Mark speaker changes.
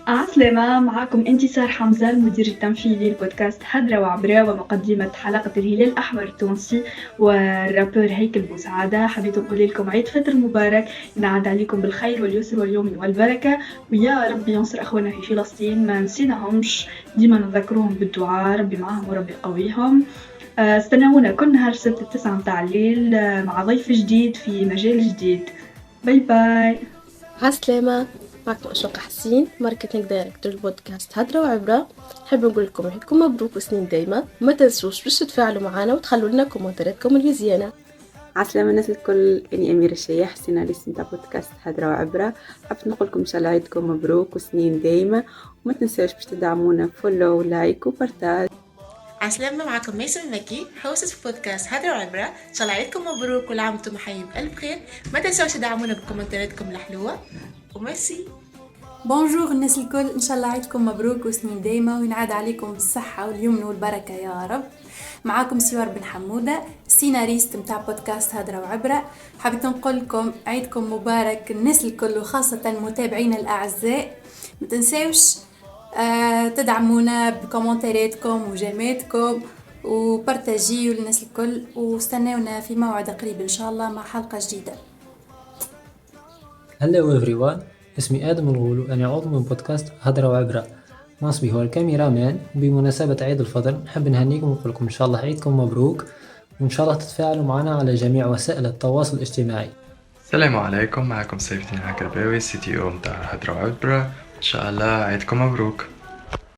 Speaker 1: عسلامة، معاكم انتصار حمزة المدير التنفيذي لبودكاست هدرة وعبرة ومقدمة حلقة الهلال الأحمر التونسي والرابور هيكل بوسعادة. حبيت نقول لكم عيد فطر مبارك، ينعاد عليكم بالخير واليسر واليمن والبركة، ويا ربي ينصر أخوانا في فلسطين، ما نسيناهمش، ديما نذكروهم بالدعاء، ربي معاهم وربي يقويهم. استنونا كل نهار سبت 9 متاع الليل مع ضيف جديد في مجال جديد. باي باي.
Speaker 2: عسلامة، معكم أشرق حسين، ماركتينج دايركتور البودكاست هدرة وعبرة. نحب نقول لكم عيدكم مبروك وسنين دايما، وما تنسوش باش تتفاعلوا معنا وتخلوا لنا كومنتاتكم المزيانة.
Speaker 3: عسلامة الناس الكل، اني اميره الشياح، سيناريست نتاع بودكاست هدرة وعبرة. حبيت نقول لكم ان شاء الله عيدكم مبروك وسنين دايمه، وما تنساوش باش تدعمونا فولو ولايك وبارتاج.
Speaker 4: عسلامة، معكم ميسم المكي، هوست في بودكاست هدرة وعبرة. ان شاء الله عيدكم مبروك ولا عام وانتم حيين بألف خير. ما تنسوش تدعمونا بكومنتاتكم الحلوة وميرسي.
Speaker 5: بونجور الناس الكل، ان شاء الله عيدكم مبروك وسنين دايمه وينعاد عليكم بالصحه واليمن والبركه يا رب. معاكم سوار بن حموده، سيناريست متاع بودكاست هدرة وعبرة. حبيت نقول لكم عيدكم مبارك الناس الكل، وخاصه متابعينا الاعزاء. ما تنساوش تدعمونا بكومنتاتكم وجيماتكم وبارتاجيو للناس الكل، واستناونا في موعد قريب ان شاء الله مع حلقه جديده.
Speaker 6: هلا everyone، اسمي آدم الغول وأنا عضو من بودكاست هدرة وعبرة. منصبي هو الكاميرا مان. بمناسبة عيد الفطر نحب نهنيكم ونقول لكم إن شاء الله عيدكم مبروك، وإن شاء الله تتفاعلوا معنا على جميع وسائل التواصل الاجتماعي.
Speaker 7: السلام عليكم، معكم سيف الدين عكرباوي، CTO متاع هدرة وعبرة. ان شاء الله عيدكم مبروك.